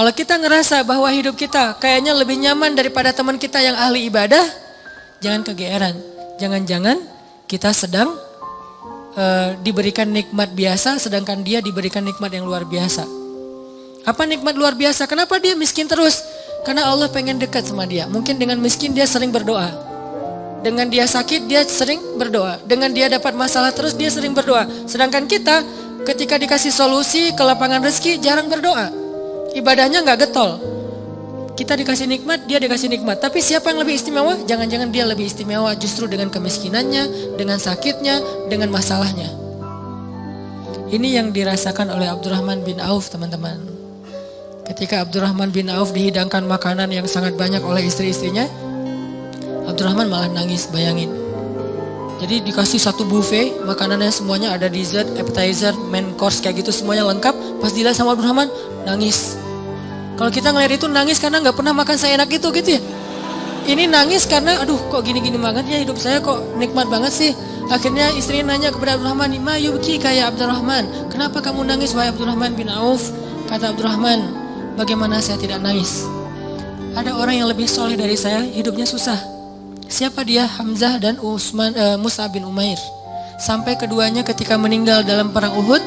Kalau kita ngerasa bahwa hidup kita kayaknya lebih nyaman daripada teman kita yang ahli ibadah, jangan kegeeran. Jangan-jangan kita sedang diberikan nikmat biasa, sedangkan dia diberikan nikmat yang luar biasa. Apa nikmat luar biasa? Kenapa dia miskin terus? Karena Allah pengen dekat sama dia. Mungkin dengan miskin dia sering berdoa. Dengan dia sakit dia sering berdoa. Dengan dia dapat masalah terus dia sering berdoa. Sedangkan kita ketika dikasih solusi ke lapangan rezeki jarang berdoa. Ibadahnya gak getol. Kita dikasih nikmat, dia dikasih nikmat. Tapi siapa yang lebih istimewa? Jangan-jangan dia lebih istimewa justru dengan kemiskinannya, dengan sakitnya, dengan masalahnya. Ini yang dirasakan oleh Abdurrahman bin Auf, teman-teman. Ketika Abdurrahman bin Auf dihidangkan makanan yang sangat banyak oleh istri-istrinya, Abdurrahman malah nangis, bayangin. Jadi dikasih satu buffet, makanannya semuanya ada dessert, appetizer, main course kayak gitu semuanya lengkap. Pas dilihat sama Abdurrahman, nangis. Kalau kita ngeliat itu nangis karena gak pernah makan seenak itu gitu ya. Ini nangis karena aduh kok gini-gini banget ya hidup saya, kok nikmat banget sih. Akhirnya istrinya nanya kepada Abdurrahman, "Ma yubki kayak Abdurrahman, kenapa kamu nangis wahai Abdurrahman bin Auf?" Kata Abdurrahman, "Bagaimana saya tidak nangis? Ada orang yang lebih soleh dari saya, hidupnya susah." Siapa dia? Hamzah dan Mus'ab bin Umair. Sampai keduanya ketika meninggal dalam perang Uhud,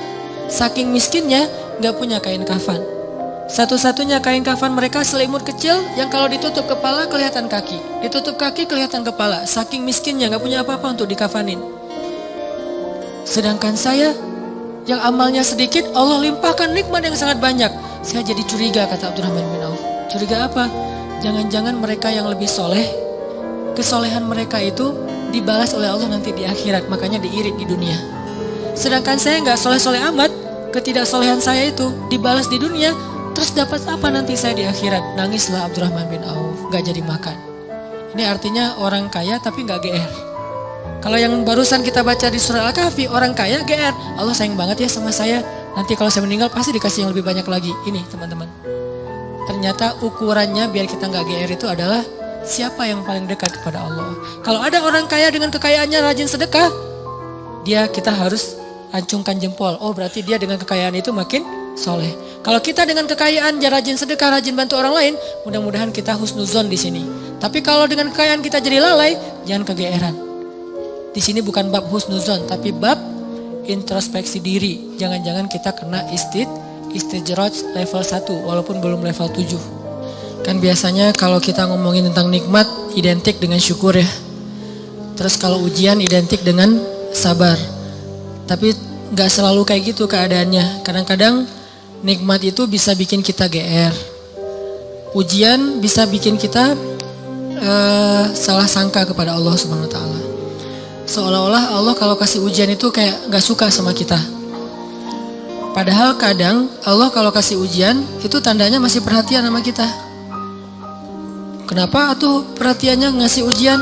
saking miskinnya gak punya kain kafan. Satu-satunya kain kafan mereka selimut kecil yang kalau ditutup kepala kelihatan kaki, ditutup kaki kelihatan kepala. Saking miskinnya gak punya apa-apa untuk dikafanin. Sedangkan saya yang amalnya sedikit, Allah limpahkan nikmat yang sangat banyak. Saya jadi curiga, kata Abdurrahman bin Auf. Curiga apa? Jangan-jangan mereka yang lebih soleh, kesolehan mereka itu dibalas oleh Allah nanti di akhirat, makanya diirit di dunia. Sedangkan saya gak soleh-soleh amat, ketidaksolehan saya itu dibalas di dunia. Terus dapat apa nanti saya di akhirat? Nangislah Abdurrahman bin Auf, gak jadi makan. Ini artinya orang kaya tapi gak GR. Kalau yang barusan kita baca di surah Al-Kahfi, orang kaya GR. Allah sayang banget ya sama saya. Nanti kalau saya meninggal pasti dikasih yang lebih banyak lagi. Ini teman-teman. Ternyata ukurannya biar kita gak GR itu adalah siapa yang paling dekat kepada Allah. Kalau ada orang kaya dengan kekayaannya rajin sedekah, kita harus acungkan jempol. Oh berarti dia dengan kekayaan itu makin soleh. Kalau kita dengan kekayaan rajin sedekah, rajin bantu orang lain, mudah-mudahan kita husnuzon di sini. Tapi kalau dengan kekayaan kita jadi lalai, jangan kegeeran. Di sini bukan bab husnuzon, tapi bab introspeksi diri. Jangan-jangan kita kena istijraj level 1 walaupun belum level 7. Kan biasanya kalau kita ngomongin tentang nikmat identik dengan syukur ya. Terus kalau ujian identik dengan sabar. Tapi gak selalu kayak gitu keadaannya. Kadang-kadang nikmat itu bisa bikin kita GR. Ujian bisa bikin kita salah sangka kepada Allah Subhanahu wa taala. Seolah-olah Allah kalau kasih ujian itu kayak gak suka sama kita. Padahal kadang Allah kalau kasih ujian itu tandanya masih perhatian sama kita. Kenapa atuh perhatiannya ngasih ujian?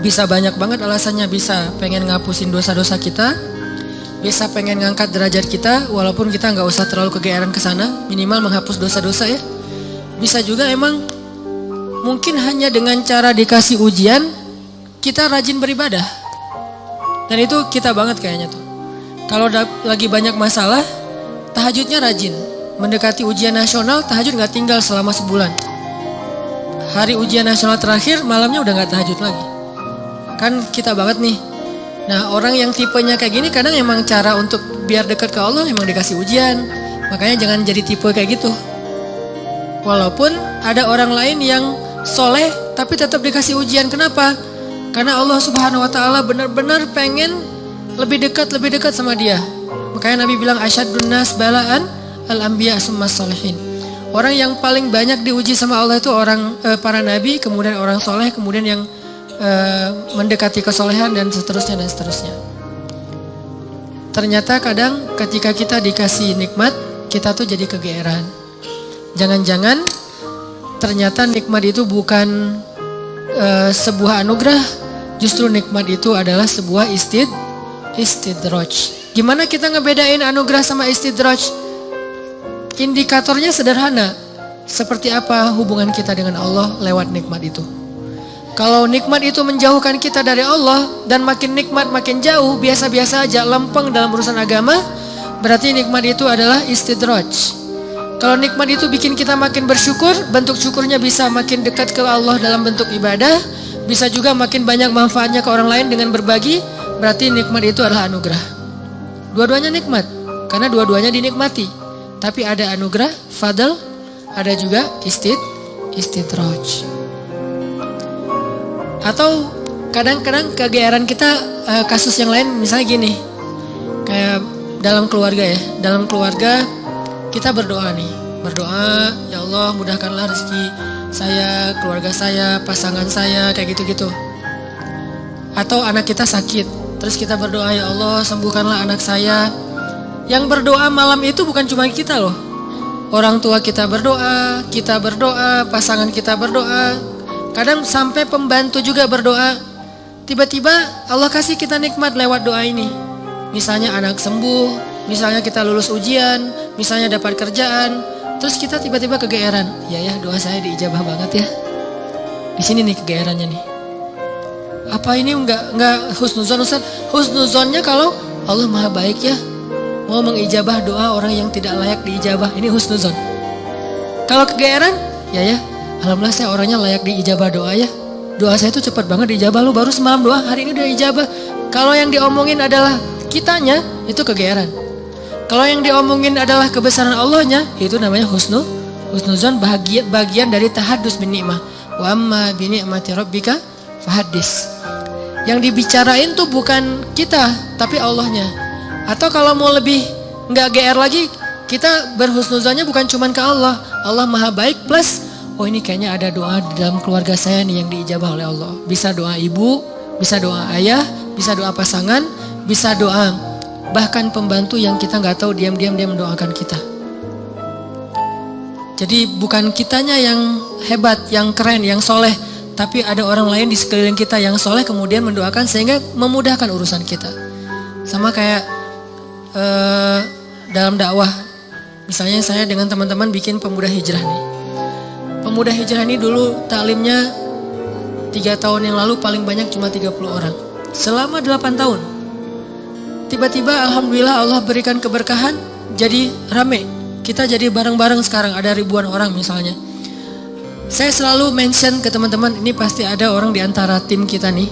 Bisa banyak banget alasannya. Bisa pengen ngapusin dosa-dosa kita, bisa pengen ngangkat derajat kita, walaupun kita nggak usah terlalu kegeeran ke sana, minimal menghapus dosa-dosa ya. Bisa juga emang mungkin hanya dengan cara dikasih ujian kita rajin beribadah. Dan itu kita banget kayaknya tuh. Kalau lagi banyak masalah, tahajudnya rajin. Mendekati ujian nasional, tahajud nggak tinggal selama sebulan. Hari ujian nasional terakhir, malamnya udah nggak tahajud lagi. Kan kita banget nih. Nah orang yang tipenya kayak gini kadang emang cara untuk biar dekat ke Allah emang dikasih ujian. Makanya jangan jadi tipe kayak gitu. Walaupun ada orang lain yang soleh tapi tetap dikasih ujian. Kenapa? Karena Allah Subhanahu wa taala benar-benar pengen lebih dekat sama dia. Makanya Nabi bilang asyadun nas balaan al-anbiya summa sholihin. Orang yang paling banyak diuji sama Allah itu para nabi, kemudian orang soleh, kemudian yang mendekati kesolehan dan seterusnya dan seterusnya. Ternyata kadang ketika kita dikasih nikmat, kita tuh jadi kegeeran. Jangan-jangan ternyata nikmat itu bukan sebuah anugerah, justru nikmat itu adalah sebuah istidraj. Gimana kita ngebedain anugerah sama istidraj? Indikatornya sederhana. Seperti apa hubungan kita dengan Allah lewat nikmat itu. Kalau nikmat itu menjauhkan kita dari Allah dan makin nikmat makin jauh, biasa-biasa aja, lempeng dalam urusan agama, berarti nikmat itu adalah istidraj. Kalau nikmat itu bikin kita makin bersyukur, bentuk syukurnya bisa makin dekat ke Allah dalam bentuk ibadah, bisa juga makin banyak manfaatnya ke orang lain dengan berbagi, berarti nikmat itu adalah anugerah. Dua-duanya nikmat, karena dua-duanya dinikmati. Tapi ada anugerah, fadl, ada juga istidraj. Atau kadang-kadang kegeeran kita, kasus yang lain misalnya gini, kayak dalam keluarga ya, dalam keluarga kita berdoa nih, berdoa, ya Allah mudahkanlah rezeki saya, keluarga saya, pasangan saya, kayak gitu-gitu. Atau anak kita sakit, terus kita berdoa, ya Allah sembuhkanlah anak saya. Yang berdoa malam itu bukan cuma kita loh. Orang tua kita berdoa, pasangan kita berdoa. Kadang sampai pembantu juga berdoa. Tiba-tiba Allah kasih kita nikmat lewat doa ini. Misalnya anak sembuh, misalnya kita lulus ujian, misalnya dapat kerjaan, terus kita tiba-tiba kegeeran. Ya doa saya diijabah banget ya. Di sini nih kegeerannya nih. Apa ini enggak husnuzon Ustaz? Husnuzonnya kalau Allah Maha baik ya, mau mengijabah doa orang yang tidak layak diijabah. Ini husnuzon. Kalau kegeeran, ya alhamdulillah saya orangnya layak diijabah doa ya. Doa saya itu cepat banget diijabah, lu baru semalam doa, hari ini udah ijabah. Kalau yang diomongin adalah kitanya, itu kegeeran. Kalau yang diomongin adalah kebesaran Allahnya, itu namanya husnuzon, bagian dari tahadus bin ni'mah. Wa amma bi ni'mati rabbika fahaddis. Yang dibicarain tuh bukan kita, tapi Allahnya. Atau kalau mau lebih nggak GR lagi, kita berhusnuzonnya bukan cuman ke Allah. Allah Maha baik plus, oh ini kayaknya ada doa di dalam keluarga saya nih yang diijabah oleh Allah. Bisa doa ibu, bisa doa ayah, bisa doa pasangan, bisa doa bahkan pembantu yang kita nggak tahu diam-diam dia mendoakan kita. Jadi bukan kitanya yang hebat, yang keren, yang soleh, tapi ada orang lain di sekeliling kita yang soleh kemudian mendoakan sehingga memudahkan urusan kita. Sama kayak dalam dakwah, misalnya saya dengan teman-teman bikin pemuda hijrah nih. Pemuda hijrah ini dulu taklimnya 3 tahun yang lalu paling banyak cuma 30 orang. Selama 8 tahun. Tiba-tiba alhamdulillah Allah berikan keberkahan, jadi rame. Kita jadi bareng-bareng sekarang, ada ribuan orang misalnya. Saya selalu mention ke teman-teman, ini pasti ada orang di antara tim kita nih,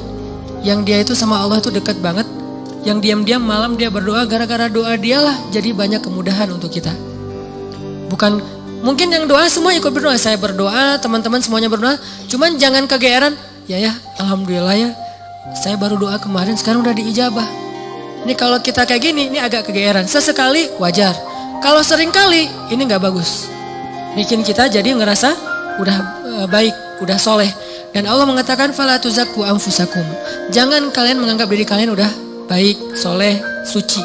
yang dia itu sama Allah itu dekat banget. Yang diam-diam malam dia berdoa, gara-gara doa dialah jadi banyak kemudahan untuk kita. Bukan, mungkin yang doa semua ikut berdoa, saya berdoa, teman-teman semuanya berdoa. Cuman jangan kegeeran, ya alhamdulillah ya, saya baru doa kemarin sekarang udah diijabah. Ini kalau kita kayak gini, ini agak kegeeran. Sesekali wajar. Kalau sering kali, ini gak bagus. Bikin kita jadi ngerasa udah baik, udah soleh. Dan Allah mengatakan, fala tuzakku anfusakum. Jangan kalian menganggap diri kalian udah baik, soleh, suci.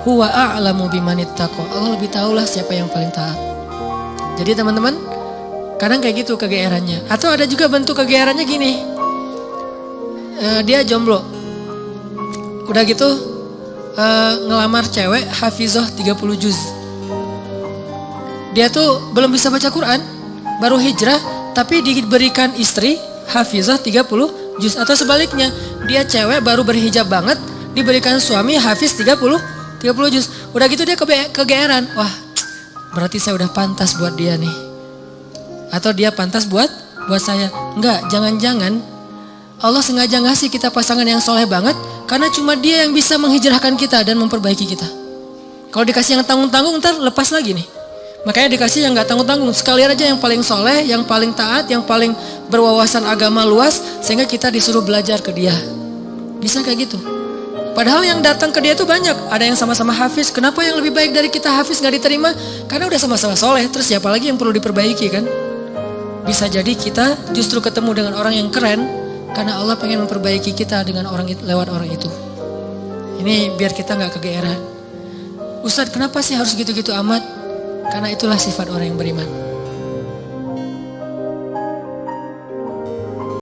Huwa a'lamu bimanittaqo. Allah lebih tahulah siapa yang paling taat. Jadi teman-teman, kadang kayak gitu kegeerannya. Atau ada juga bentuk kegeerannya gini. Dia jomblo. Udah gitu ngelamar cewek hafizah 30 juz. Dia tuh belum bisa baca Quran, baru hijrah, tapi diberikan istri hafizah 30 juz. Atau sebaliknya, dia cewek baru berhijab banget, diberikan suami hafiz 30 juz. Udah gitu dia kegeeran. Wah, berarti saya udah pantas buat dia nih. Atau dia pantas buat saya. Enggak, jangan-jangan Allah sengaja ngasih kita pasangan yang soleh banget, karena cuma dia yang bisa menghijrahkan kita dan memperbaiki kita. Kalau dikasih yang tanggung-tanggung, ntar lepas lagi nih. Makanya dikasih yang gak tanggung-tanggung. Sekalian aja yang paling soleh, yang paling taat, yang paling berwawasan agama luas, sehingga kita disuruh belajar ke dia. Bisa kayak gitu. Padahal yang datang ke dia itu banyak. Ada yang sama-sama hafiz. Kenapa yang lebih baik dari kita hafiz gak diterima? Karena udah sama-sama soleh. Terus siapa lagi yang perlu diperbaiki kan? Bisa jadi kita justru ketemu dengan orang yang keren, karena Allah pengen memperbaiki kita dengan orang itu, lewat orang itu. Ini biar kita gak kegeeran. Ustadz, kenapa sih harus gitu-gitu amat? Karena itulah sifat orang yang beriman.